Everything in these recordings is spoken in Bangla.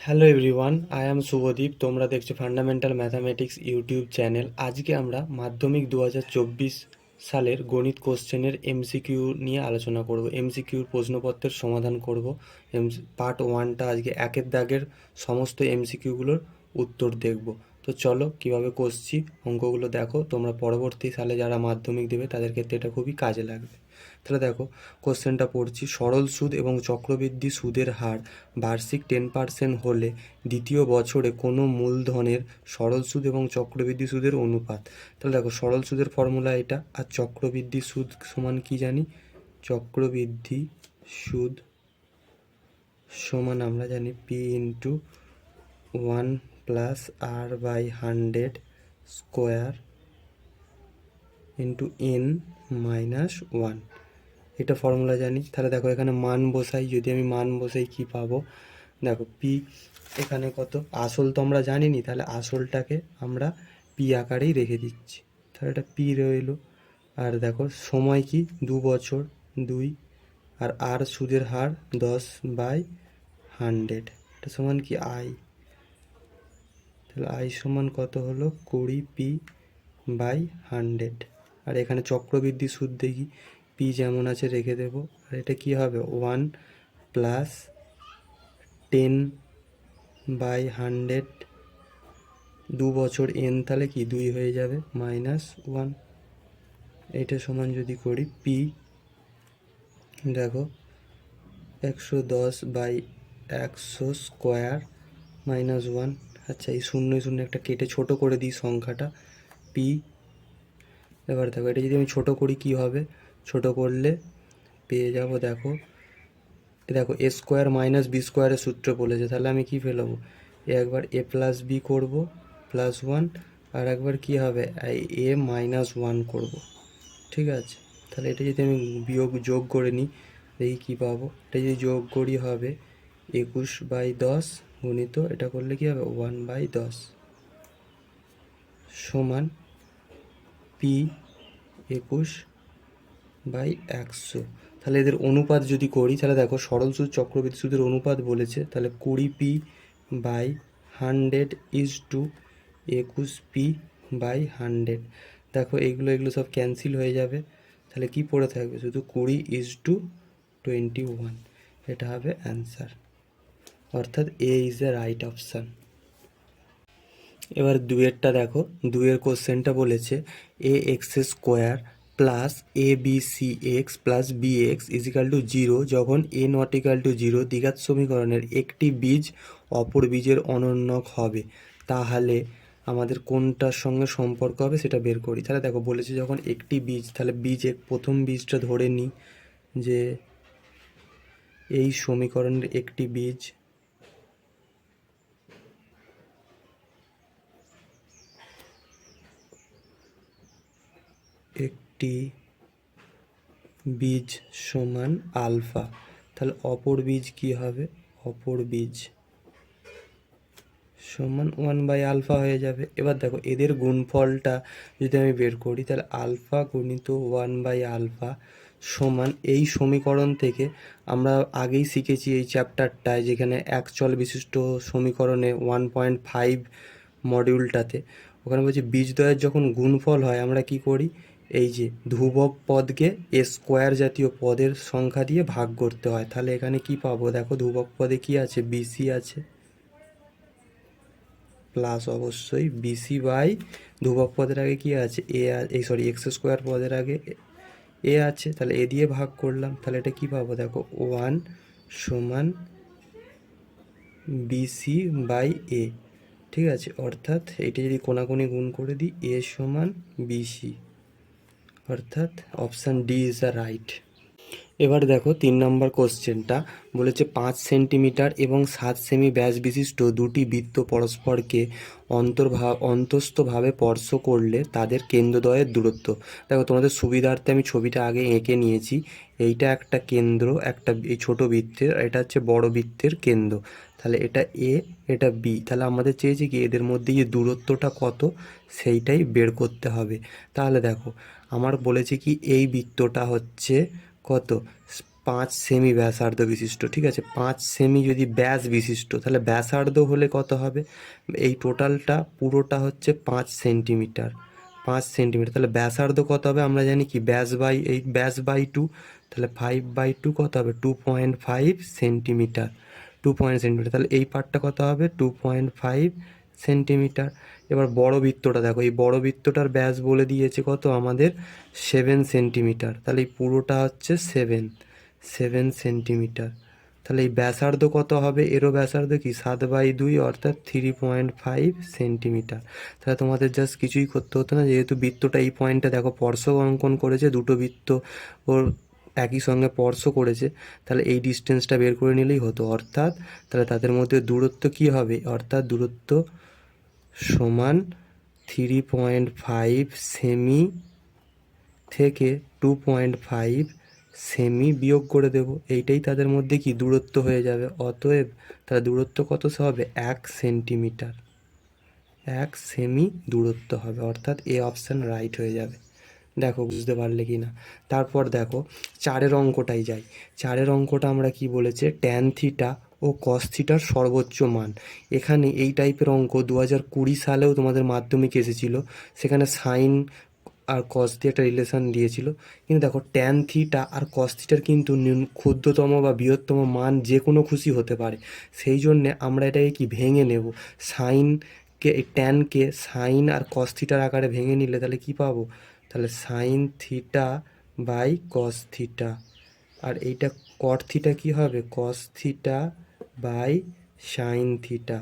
Hello everyone, I am Subhadeep. তোমরা দেখছো ফান্ডামেন্টাল ম্যাথামেটিক্স ইউটিউব চ্যানেল। আজকে আমরা মাধ্যমিক 2024 সালের গণিত কোশ্চেনের এমসিকিউ নিয়ে আলোচনা করব। এমসিকিউর প্রশ্নপত্রের সমাধান করব। পার্ট ওয়ানটা আজকে একের দাগের সমস্ত এমসিকিউগুলোর উত্তর দেখব। তো চলো কীভাবে করছি অঙ্কগুলো দেখো। তোমরা পরবর্তী সালে যারা মাধ্যমিক দেবে তাদের ক্ষেত্রে এটা খুবই কাজে লাগবে। তাহলে দেখো কোশ্চেনটা পড়ছি। সরল সুদ এবং চক্রবৃদ্ধি সুদের হার বার্ষিক 10% হলে দ্বিতীয় বছরে কোনো মূলধনের সরল সুদ এবং চক্রবৃদ্ধি সুদের অনুপাত। তাহলে দেখো সরল সুদের ফর্মুলা এটা, আর চক্রবৃদ্ধি সুদ সমান কি জানি? চক্রবৃদ্ধি সুদ সমান আমরা জানি P into 1 + r/100 square into n-1, এটা ফর্মুলা জানি। তাহলে দেখো এখানে মান বসাই, যদি আমি মান বসাই কি পাবো? দেখো পি এখানে কত, আসল তো আমরা জানিনি, তাহলে আসলটাকে আমরা পি আকারেই রেখে দিচ্ছি। তাহলে এটা পি রইল। আর দেখো সময় কি 2 বছর, 2, আর সুদের হার 10/100, এটা সমান কি আই। তাহলে আই সমান কত হলো? 20p/100। আর এখানে চক্রবৃদ্ধি সুদ দেখি, পি যেমন আছে রেখে দেব। আর এটা কি হবে? 1 + 10/100, 2 বছর n, তাহলে কি 2 হয়ে যাবে, -1। এটা সমান যদি করি পি, দেখো 110/100 স্কোয়ার -1। আচ্ছা, এই শূন্য শূন্য একটা কেটে ছোট করে দিই সংখ্যাটা, পি। এবার দেখো এটা যদি আমি ছোট করি কি হবে? ছোট করলে পেয়ে যাব, দেখো দেখো a² - b² সূত্র বলেছে। তাহলে আমি কি ফেলবো? একবার a + b করবো +1, আর একবার কি হবে? a -1 করব। ঠিক আছে, তাহলে এটা যদি আমি যোগ করে নিই দেখি কী পাবো। এটা যদি যোগ করি হবে 21/10 গুণিত এটা করলে কি হবে 1/10 সমান পি 21/100। তাহলে এদের অনুপাত যদি করি, তাহলে দেখো সরল সুদ চক্রবৃদ্ধি সুদের অনুপাত বলেছে, তাহলে 20p/100 = 21p/100। দেখো এগুলো সব ক্যান্সেল হয়ে যাবে, তাহলে কি পড়ে থাকবে? শুধু 20:21, এটা হবে অ্যান্সার। অর্থাৎ এ ইজ দ্য রাইট অপশান। এবার দুয়েরটা দেখো, দুয়ের কোশ্চেনটা বলেছে ax² + abcx + bx = 0 যখন a ≠ 0 দ্বিঘাত সমীকরণের একটি বীজ অপর বীজের অনন্যক হবে, তাহলে আমাদের কোনটার সঙ্গে সম্পর্ক হবে সেটা বের করি। তাহলে দেখো বলেছে যখন একটি বীজ, তাহলে প্রথম বীজটা ধরে নিই যে এই সমীকরণের একটি বীজ, একটি বীজ সমান আলফা। তাহলে অপর বীজ কি হবে? অপর বীজ সমান 1/α হয়ে যাবে। এবার দেখো এদের গুণফলটা যদি আমি বের করি, তাহলে আলফা গুণিত 1/α সমান, এই সমীকরণ থেকে আমরা আগেই শিখেছি এই চ্যাপ্টারটায়, যেখানে এক চল বিশিষ্ট সমীকরণে 1.5 মডিউলটাতে, ওখানে বলছি বীজদ্বয়ের যখন গুণফল হয় আমরা কি করি? এই যে ধ্রুবক পদকে a² জাতীয় পদের সংখ্যা দিয়ে ভাগ করতে হয়। তাহলে এখানে কি পাবো? দেখো ধ্রুবক পদে কি আছে? বিসি আছে, প্লাস অবশ্যই বিসি/ ধ্রুবক পদের আগে কি আছে? x² পদের আগে এ আছে, তাহলে এ দিয়ে ভাগ করলাম। তাহলে এটা কি পাবো? দেখো 1 সমান BC/A। ঠিক আছে, অর্থাৎ এটা যদি কোনাকুনি গুণ করে দিই, a সমান BC, অর্থাৎ option D is the right. এবার দেখো 3 নম্বর কোশ্চেনটা বলেছে 5 সেন্টিমিটার এবং 7 সেমি ব্যাস বিশিষ্ট দুটি বৃত্ত পরস্পরকে অন্তস্থভাবে স্পর্শ করলে তাদের কেন্দ্রদ্বয়ের দূরত্ব। দেখো তোমাদের সুবিধার্থে আমি ছবিটা আগে এঁকে নিয়েছি। এইটা একটা কেন্দ্র, একটা এই ছোটো বৃত্তের, এটা হচ্ছে বড় বৃত্তের কেন্দ্র। তাহলে এটা এ, এটা বি। তাহলে আমাদের চেয়েছে কি এদের মধ্যে যে দূরত্বটা কত সেইটাই বের করতে হবে। তাহলে দেখো আমার বলেছে কি এই বৃত্তটা হচ্ছে কত? 5 সেমি ব্যাসার্ধ বিশিষ্ট, ঠিক আছে, 5 সেমি যদি ব্যাস বিশিষ্ট, তাহলে ব্যাসার্ধ হলে কত হবে? এই টোটালটা পুরোটা হচ্ছে 5 সেন্টিমিটার, 5 সেন্টিমিটার, তাহলে ব্যাসার্ধ কত হবে? আমরা জানি কি ব্যাস বাই 2, তাহলে 5/2 কত হবে? 2.5 সেন্টিমিটার, 2 সেন্টিমিটার, তাহলে এই পার্টটা কত হবে? 2.5 সেন্টিমিটার। এবার বড় বৃত্তটা দেখো, এই বড় বৃত্তটার ব্যাস বলে দিয়েছে কত আমাদের? 7 সেন্টিমিটার, তাহলে এই পুরোটা হচ্ছে 7 সেন্টিমিটার। তাহলে এই ব্যাসার্ধ কত হবে? এরও ব্যাসার্ধ কি 7/2, অর্থাৎ 3.5 সেন্টিমিটার। তাহলে তোমাদের জাস্ট কিছুই করতে হতো না, যেহেতু বৃত্তটা এই পয়েন্টে দেখো স্পর্শক অঙ্কন করেছে, দুটো বৃত্ত ওর একই সঙ্গে স্পর্শ করেছে, তাহলে এই ডিস্টেন্সটা বের করে নিলেই হতো। অর্থাৎ তাহলে তাদের মধ্যে দূরত্ব কি হবে? অর্থাৎ দূরত্ব সমান 3.5 সেমি থেকে 2.5 সেমি বিয়োগ করে দেব, এইটাই তাদের মধ্যে কি দূরত্ব হয়ে যাবে। অতএব তার দূরত্ব কত হবে? 1 সেন্টিমিটার, 1 সেমি দূরত্ব হবে, অর্থাৎ এ অপশান রাইট হয়ে যাবে। দেখো বুঝতে পারলে কি না? তারপর দেখো 4 অঙ্কটাই যাই। 4 অঙ্কটা আমরা কি বলেছে? ট্যান থিটা ও কস থিটার সর্বোচ্চ মান। এখানে এই টাইপের অঙ্ক 2020 সালেও তোমাদের মাধ্যমিক এসেছিল, সেখানে সাইন আর কস দিয়ে একটা রিলেশন দিয়েছিল। কিন্তু দেখো ট্যান থিটা আর কস থিটার কিন্তু ক্ষুদ্রতম বা বৃহত্তম মান যে কোনো খুশি হতে পারে, সেই জন্যে আমরা এটাকে কি ভেঙে নেব। সাইনকে, এই ট্যানকে সাইন আর কস থিটার আকারে ভেঙে নিলে তাহলে কি পাবো? তাহলে sine theta by cos theta, আর এইটা কট থিটা কি হবে? Cos theta by sine theta.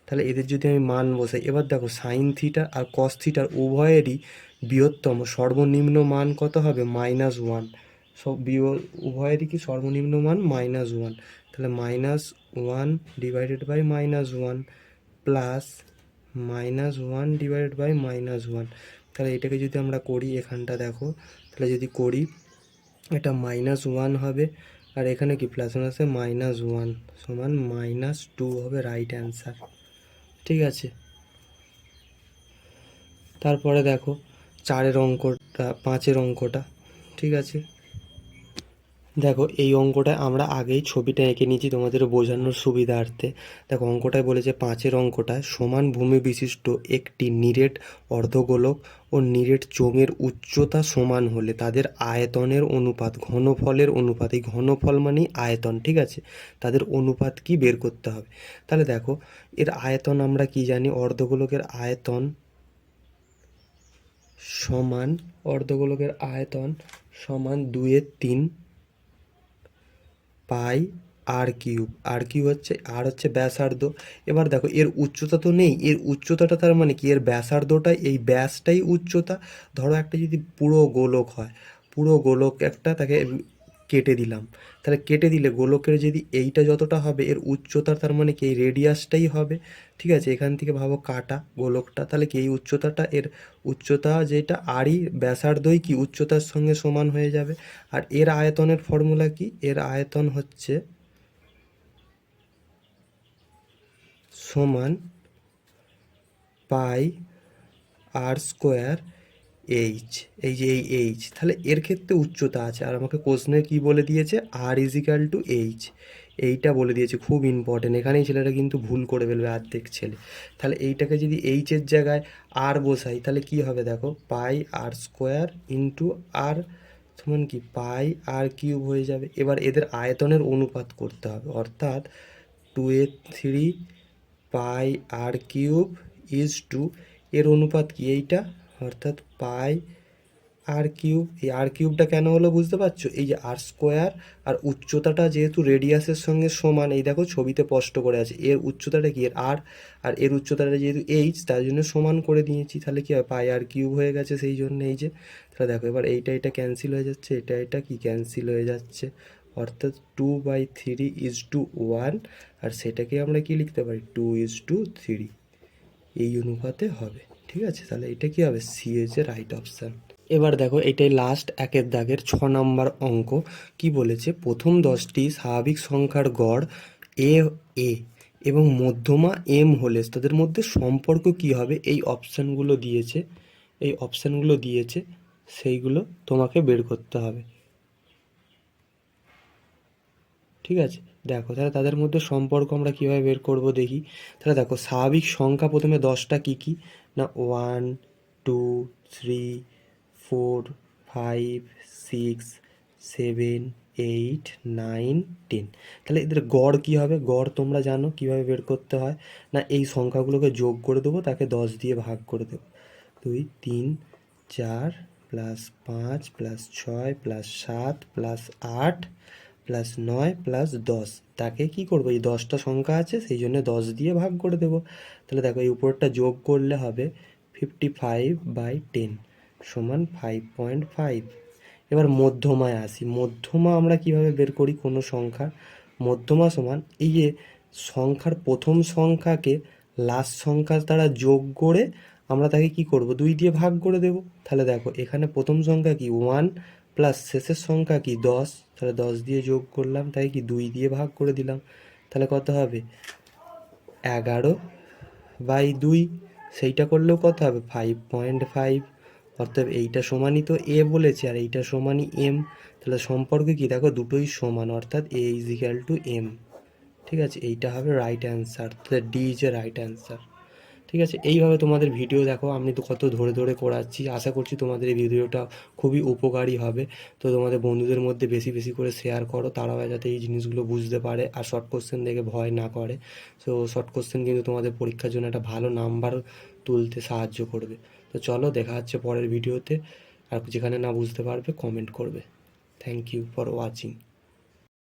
তাহলে এদের যদি আমি মান বসাই, এবার দেখো সাইন থিটা আর কস থিটার উভয়েরই বৃহত্তম সর্বনিম্ন মান কত হবে? -1। সব উভয়েরই কি সর্বনিম্ন মান -1, তাহলে -1 divided by -1 plus -1 divided by -1। তাহলে এটাকে যদি আমরা করি, এখানটা দেখো, তাহলে যদি করি এটা -1 হবে, আর এখানে কি প্লাস আছে -1 সমান -2 হবে রাইট অ্যান্সার, ঠিক আছে। তারপরে দেখো 4 অঙ্কটা, 5 অঙ্কটা, ঠিক আছে। দেখো এই অঙ্কটা আমরা আগেই ছবিটা এঁকে নিয়েছি তোমাদের বোঝানোর সুবিধার্থে। দেখো অঙ্কটায় বলেছে 5 অঙ্কটায় সমান ভূমি বিশিষ্ট একটি নিরেট অর্ধগোলক ও নিরেট চোঙের উচ্চতা সমান হলে তাদের আয়তনের অনুপাত, ঘনফলের অনুপাত, এই ঘনফল মানেই আয়তন, ঠিক আছে, তাদের অনুপাত কি বের করতে হবে। তাহলে দেখো এর আয়তন আমরা কি জানি? অর্ধগোলকের আয়তন সমান, অর্ধগোলকের আয়তন সমান 2/3 পাই r কিউব। r কিউব হচ্ছে, আর হচ্ছে ব্যাসার্ধ। এবার দেখো এর উচ্চতা তো নেই, এর উচ্চতাটা তার মানে কি? এর ব্যাসার্ধটাই, এই ব্যাসটাই উচ্চতা। ধরো একটা যদি পুরো গোলক হয়, পুরো গোলক একটা, তাকে কেটে দিলাম, তাহলে কেটে দিলে গোলকের যদি এইটা যতটা হবে এর উচ্চতা, তার মানে কি এই রেডিয়াসটাই হবে, ঠিক আছে। এখান থেকে ভাবো কাটা গোলকটা, তাহলে কি এই উচ্চতাটা, এর উচ্চতা যেটা আরই ব্যাসার্ধই কি উচ্চতার সঙ্গে সমান হয়ে যাবে। আর এর আয়তনের ফর্মুলা কি? এর আয়তন হচ্ছে সমান পাই r² এইচ। এই যে এই এইচ, তাহলে এর ক্ষেত্রে উচ্চতা আছে, আর আমাকে কোশ্চেনে কি বলে দিয়েছে? r=h, এইটা বলে দিয়েছে, খুব ইম্পর্টেন্ট। এখানেই ছেলেটা কিন্তু ভুল করে ফেলবে অর্ধেক ছেলে। তাহলে এইটাকে যদি এইচের জায়গায় আর বসাই, তাহলে কি হবে? দেখো পাই r² ইন্টু আর সমান কি পাই r³ হয়ে যাবে। এবার এদের আয়তনের অনুপাত করতে হবে, অর্থাৎ 2/3 পাই r³ ইজ টু, এর অনুপাত কি? এইটা, অর্থাৎ পাই r³। এই r³ কেন হলো বুঝতে পারছো? এই যে r² আর উচ্চতাটা যেহেতু রেডিয়াসের সঙ্গে সমান, এই দেখো ছবিতে স্পষ্ট করে আছে, এর উচ্চতাটা কি? এর r, আর এর উচ্চতাটা যেহেতু h, তার জন্য সমান করে দিয়েছি, তাহলে কি হয়? পাই r³ হয়ে গেছে, সেই জন্য এই যে। তাহলে দেখো এবার এটা ক্যান্সেল হয়ে যাচ্ছে, এটা কি ক্যান্সেল হয়ে যাচ্ছে, অর্থাৎ 2/3:1, আর সেটাকে আমরা কি লিখতে পারি? 2:3, এই অনুপাতে হবে, ঠিক আছে। তাহলে এটা কি হবে? C is a right option. এবার দেখো এটাই লাস্ট 1 দাগের 6 নম্বর অঙ্ক। কি বলেছে? প্রথম 10টি স্বাভাবিক সংখ্যার গড় এ এ এবং মধ্যমা এম হলে তাদের মধ্যে সম্পর্ক কি হবে? এই অপশানগুলো দিয়েছে, এই অপশানগুলো দিয়েছে, সেইগুলো তোমাকে বের করতে হবে। ঠিক আছে, দেখো তাহলে তাদের মধ্যে সম্পর্ক আমরা কীভাবে বের করব দেখি। তাহলে দেখো স্বাভাবিক সংখ্যা প্রথমে 10টা কী কী না, 1 2 3 4 5 6 7 8 9 10। তাহলে এদের গড় কী হবে, গড় তোমরা জানো কীভাবে বের করতে হয় না, এই সংখ্যাগুলোকে যোগ করে দেবো, তাকে 10 দিয়ে ভাগ করে দেবো। 2 3 4 plus 5 plus 6 plus 7 plus 8 plus 9 plus 10, তাকে কি করবো, এই 10টা সংখ্যা আছে সেই জন্য 10 দিয়ে ভাগ করে দেবো। তাহলে দেখো এই উপরটা যোগ করলে হবে 55/10 সমান 5.5। এবার মধ্যমায় আসি, মধ্যমা আমরা কিভাবে বের করি কোনো সংখ্যার, মধ্যমা সমান এই যে সংখ্যার প্রথম সংখ্যাকে লাস্ট সংখ্যার দ্বারা যোগ করে আমরা তাকে কি করব, 2 দিয়ে ভাগ করে দেব। তাহলে দেখো এখানে প্রথম সংখ্যা কি 1 প্লাস শেষের সংখ্যা কি 10, তাহলে 10 দিয়ে যোগ করলাম, তাই কি 2 দিয়ে ভাগ করে দিলাম। তাহলে কত হবে 11/2, সেইটা করলেও কত হবে 5.5। অর্থাৎ এইটা সমানই তো এ বলেছে আর এইটা সমানই এম। তাহলে সম্পর্ক কি দেখো দুটোই সমান, অর্থাৎ এ ইজ ইকুয়াল টু এম। ঠিক আছে, এইটা হবে রাইট অ্যান্সার, তাহলে D is a right answer. ঠিক আছে, এইভাবে তোমাদের ভিডিও দেখো, আমি তো কত ধরে ধরে করাচ্ছি, আশা করছি তোমাদের এই ভিডিওটা খুবই উপকারী হবে। তো তোমাদের বন্ধুদের মধ্যে বেশি বেশি করে শেয়ার করো, তারাও যাতে এই জিনিসগুলো বুঝতে পারে আর শর্ট কোশ্চেন দেখে ভয় না করে। সো শর্ট কোশ্চেন কিন্তু তোমাদের পরীক্ষার জন্য একটা ভালো নাম্বার তুলতে সাহায্য করবে। তো চলো, দেখা হচ্ছে পরের ভিডিওতে। আর যেখানে না বুঝতে পারবে কমেন্ট করবে। Thank you for watching.